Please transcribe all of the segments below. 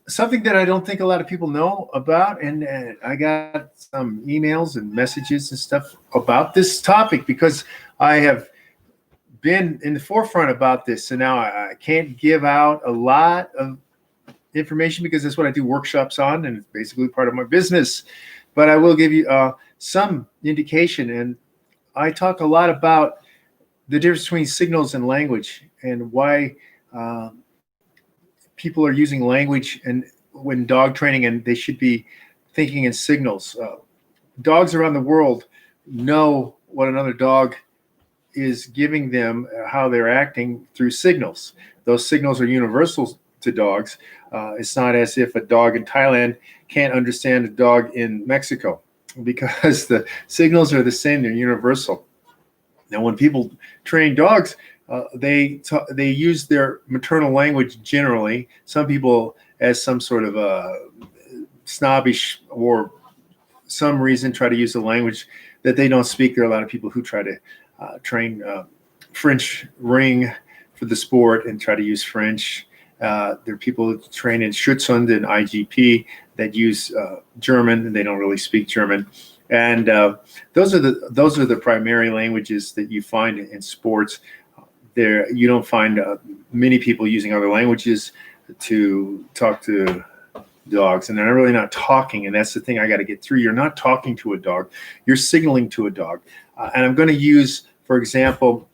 something that I don't think a lot of people know about, and I got some emails and messages and stuff about this topic because I have been in the forefront about this, and now I can't give out a lot of information because that's what I do workshops on, and it's basically part of my business. But I will give you some indication, and I talk a lot about the difference between signals and language, and why people are using language and when dog training, and they should be thinking in signals. Dogs around the world know what another dog is giving them, how they're acting through signals. Those signals are universal to dogs. It's not as if a dog in Thailand can't understand a dog in Mexico, because the signals are the same, they're universal. Now, when people train dogs, they use their maternal language generally. Some people, as some sort of snobbish or some reason, try to use a language that they don't speak. There are a lot of people who try to train French ring for the sport and try to use French. There are people who train in Schutzhund and IGP that use German, and they don't really speak German. And those are the primary languages that you find in sports. There, you don't find many people using other languages to talk to dogs, and they're really not talking. And that's the thing I got to get through. You're not talking to a dog; you're signaling to a dog. And I'm going to use, for example,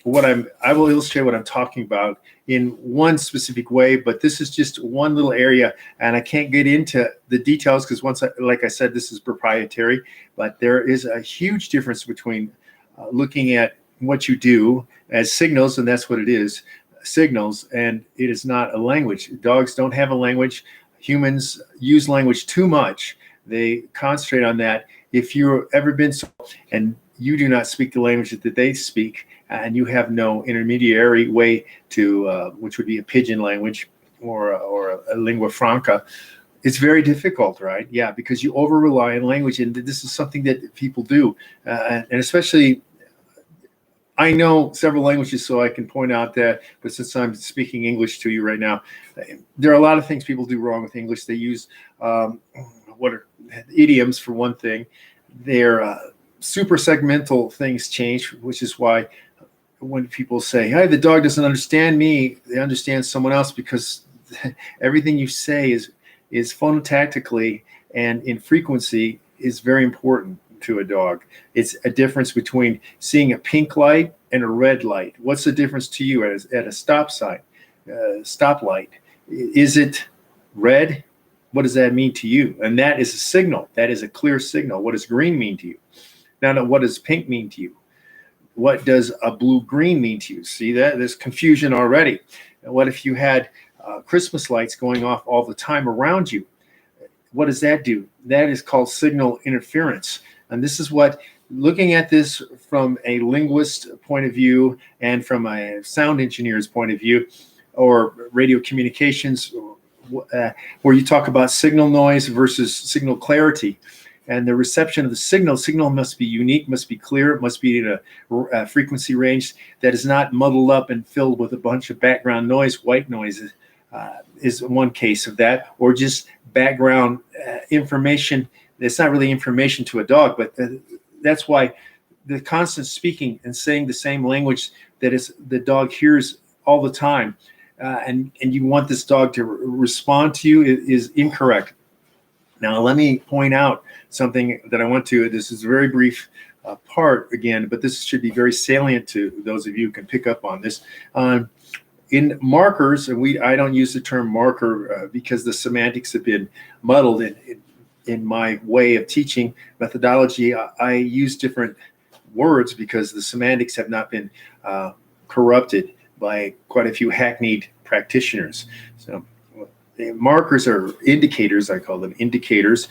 I will illustrate what I'm talking about in one specific way, but this is just one little area, and I can't get into the details because like I said, this is proprietary. But there is a huge difference between looking at what you do as signals, and that's what it is, signals, and it is not a language. Dogs don't have a language. Humans use language too much. They concentrate on that. If you've ever been and you do not speak the language that they speak, and you have no intermediary way to, which would be a pidgin language or a lingua franca, it's very difficult, right? Yeah, because you over rely on language, and this is something that people do, and especially, I know several languages, so I can point out that, but since I'm speaking English to you right now, there are a lot of things people do wrong with English. They use what are idioms, for one thing. They're super segmental things change, which is why when people say, hey, the dog doesn't understand me, they understand someone else, because everything you say is phonotactically and in frequency is very important to a dog. It's a difference between seeing a pink light and a red light. What's the difference to you at a stop sign, stoplight? Is it red? What does that mean to you? And that is a signal. That is a clear signal. What does green mean to you? Now, what does pink mean to you? What does a blue-green mean to you? See that? There's confusion already. And what if you had Christmas lights going off all the time around you? What does that do? That is called signal interference. And this is what, looking at this from a linguist point of view and from a sound engineer's point of view, or radio communications, where you talk about signal noise versus signal clarity. And the reception of the signal must be unique, must be clear, it must be in a frequency range that is not muddled up and filled with a bunch of background noise. White noise is one case of that, or just background information. It's not really information to a dog, but that's why the constant speaking and saying the same language that is the dog hears all the time, and you want this dog to respond to you is incorrect. Now, let me point out something that I want to. This is a very brief part again, but this should be very salient to those of you who can pick up on this. In markers, and I don't use the term marker because the semantics have been muddled in my way of teaching methodology. I use different words because the semantics have not been corrupted by quite a few hackneyed practitioners. So markers are indicators, I call them indicators,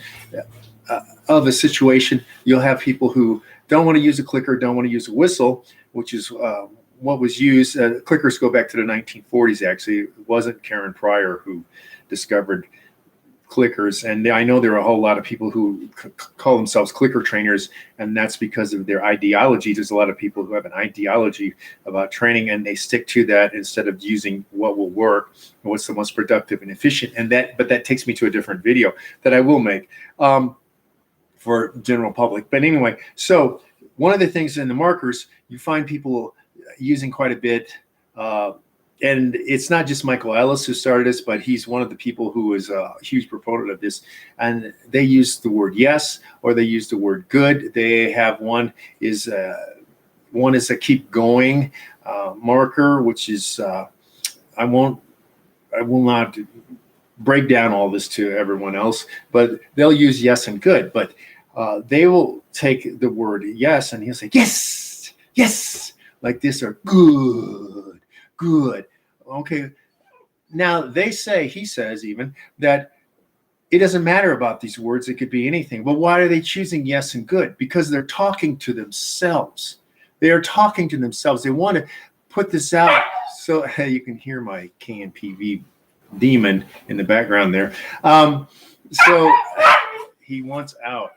of a situation. You'll have people who don't want to use a clicker, don't want to use a whistle, which is what was used. Clickers go back to the 1940s, actually. It wasn't Karen Pryor who discovered clickers. And I know there are a whole lot of people who call themselves clicker trainers, and that's because of their ideology. There's a lot of people who have an ideology about training, and they stick to that instead of using what will work and what's the most productive and efficient. But that takes me to a different video that I will make for general public. But anyway, so one of the things in the markers, you find people using quite a bit. And it's not just Michael Ellis who started this, but he's one of the people who is a huge proponent of this. And they use the word yes, or they use the word good. They have one is a keep going marker, which is I will not break down all this to everyone else, but they'll use yes and good. But they will take the word yes, and he'll say yes, yes, like this, or good. Good. Okay. Now he says even that it doesn't matter about these words. It could be anything. But why are they choosing yes and good? Because they're talking to themselves. They are talking to themselves. They want to put this out. So you can hear my KNPV demon in the background there. So he wants out.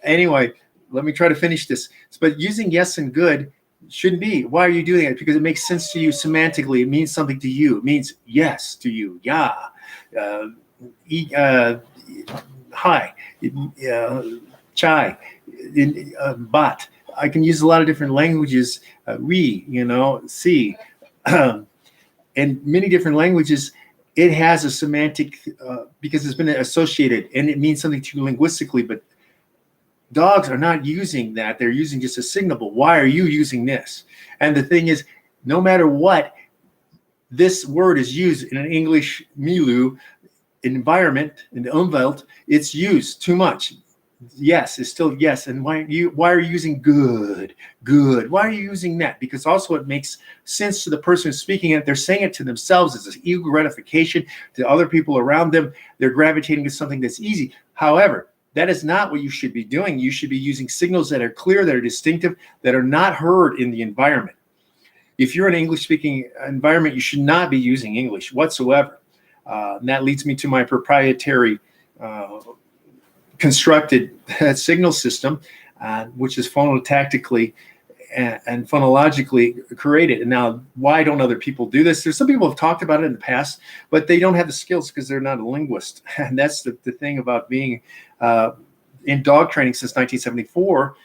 Anyway, let me try to finish this. But using yes and good shouldn't be. Why are you doing it? Because it makes sense to you semantically. It means something to you. It means yes to you. Yeah. Hi. Chai. But. I can use a lot of different languages. See. And many different languages, it has a semantic, because it's been associated, and it means something to you linguistically, but dogs are not using that. They're using just a signal. Why are you using this? And the thing is, no matter what, this word is used in an English milieu environment, in the Umwelt, it's used too much. Yes, it's still yes. And why are you using good? Good. Why are you using that? Because also it makes sense to the person who's speaking it. They're saying it to themselves as an ego gratification to other people around them. They're gravitating to something that's easy. However, that is not what you should be doing. You should be using signals that are clear, that are distinctive, that are not heard in the environment. If you're in an English-speaking environment, you should not be using English whatsoever. And that leads me to my proprietary constructed signal system, which is phonotactically and phonologically created. And now, why don't other people do this? There's some people who have talked about it in the past, but they don't have the skills because they're not a linguist. And that's the thing about being in dog training since 1974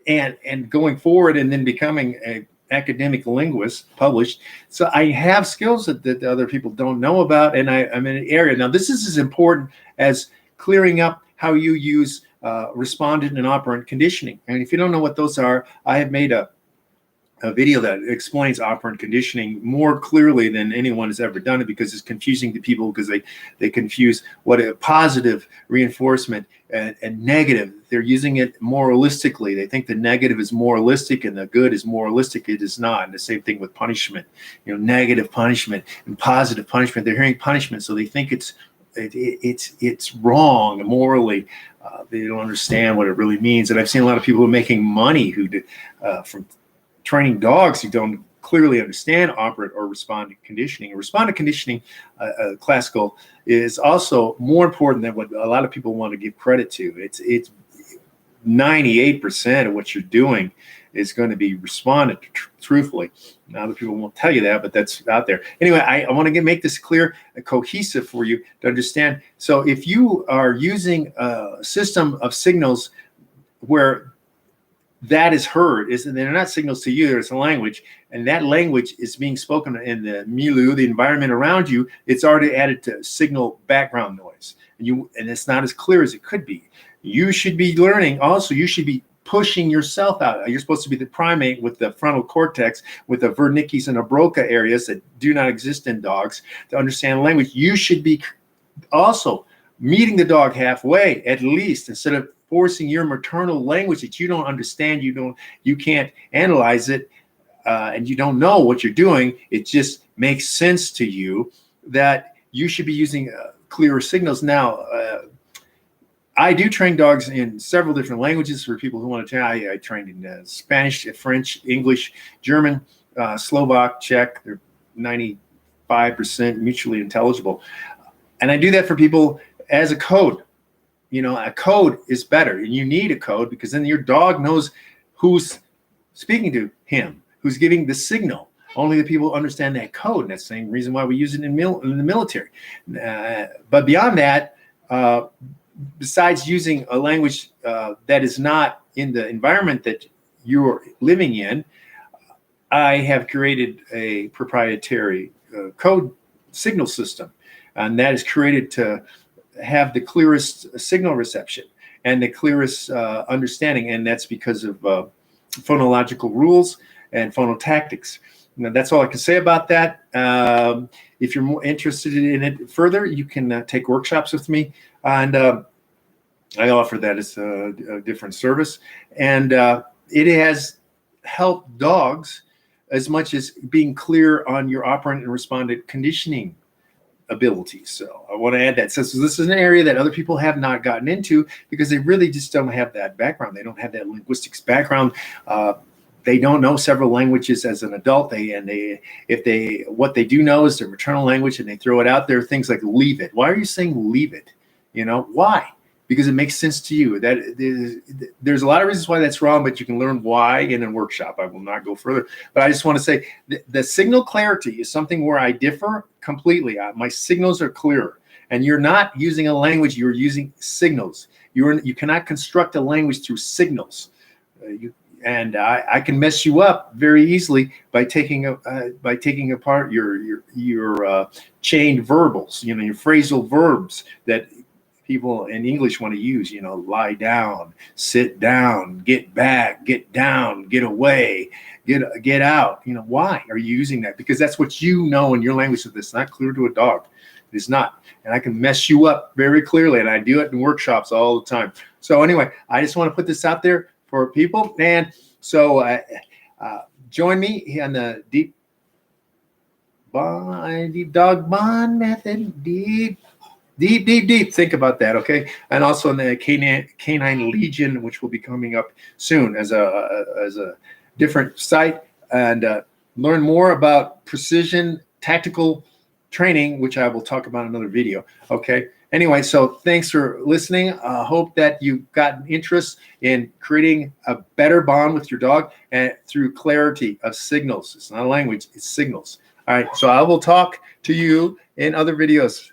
and going forward and then becoming an academic linguist published. So I have skills that other people don't know about, and I'm in an area. Now, this is as important as clearing up how you use respondent and operant conditioning. And if you don't know what those are, I have made a video that explains operant conditioning more clearly than anyone has ever done it, because it's confusing to people, because they confuse what a positive reinforcement and negative. They're using it moralistically. They think the negative is moralistic and the good is moralistic. It is not. And the same thing with punishment. Negative punishment and positive punishment. They're hearing punishment, so they think it's wrong morally. They don't understand what it really means. And I've seen a lot of people who are making money from training dogs who don't clearly understand operant or respondent conditioning. Respondent conditioning, classical, is also more important than what a lot of people want to give credit to. It's 98% of what you're doing is going to be responded truthfully. Now, other people won't tell you that, but that's out there. Anyway, I want to make this clear and cohesive for you to understand. So if you are using a system of signals where that is heard, they're not signals to you, there's a language, and that language is being spoken in the milieu, the environment around you, it's already added to signal background noise. And it's not as clear as it could be. You should be learning. Also, you should be pushing yourself out. You're supposed to be the primate with the frontal cortex, with the Wernicke's and the Broca areas that do not exist in dogs, to understand language. You should be also meeting the dog halfway, at least, instead of forcing your maternal language that you don't understand, you can't analyze it, and you don't know what you're doing. It just makes sense to you that you should be using clearer signals. Now, I do train dogs in several different languages for people who want to train. I trained in Spanish, French, English, German, Slovak, Czech. They're 95% mutually intelligible. And I do that for people as a code. You know, a code is better, and you need a code because then your dog knows who's speaking to him, who's giving the signal. Only the people who understand that code, and that's the same reason why we use it in the military. But beyond that, besides using a language that is not in the environment that you're living in, I have created a proprietary code signal system, and that is created to have the clearest signal reception and the clearest understanding, and that's because of phonological rules and phonotactics. Now, that's all I can say about that. If you're more interested in it further, you can take workshops with me, and I offer that as a different service. And it has helped dogs as much as being clear on your operant and respondent conditioning abilities. So I want to add that. So this is an area that other people have not gotten into because they really just don't have that background. They don't have that linguistics background. They don't know several languages as an adult. What they do know is their maternal language, and they throw it out there. Things like leave it. Why are you saying leave it? You know, why? Because it makes sense to you. There's a lot of reasons why that's wrong, but you can learn why in a workshop. I will not go further, but I just want to say the signal clarity is something where I differ completely. My signals are clearer, and you're not using a language. You're using signals. You cannot construct a language through signals. I can mess you up very easily by taking apart your chained verbals. You know, your phrasal verbs that people in English want to use, you know, lie down, sit down, get back, get down, get away, get out. You know, why are you using that? Because that's what you know in your language. So that's not clear to a dog. It is not. And I can mess you up very clearly, and I do it in workshops all the time. So anyway, I just want to put this out there for people. And so join me on the deep dog bond method. Deep. Think about that, okay? And also in the Canine Legion, which will be coming up soon as a different site, and learn more about precision tactical training, which I will talk about in another video, okay? Anyway, so thanks for listening. I hope that you've gotten interest in creating a better bond with your dog and through clarity of signals. It's not a language, it's signals. All right, so I will talk to you in other videos.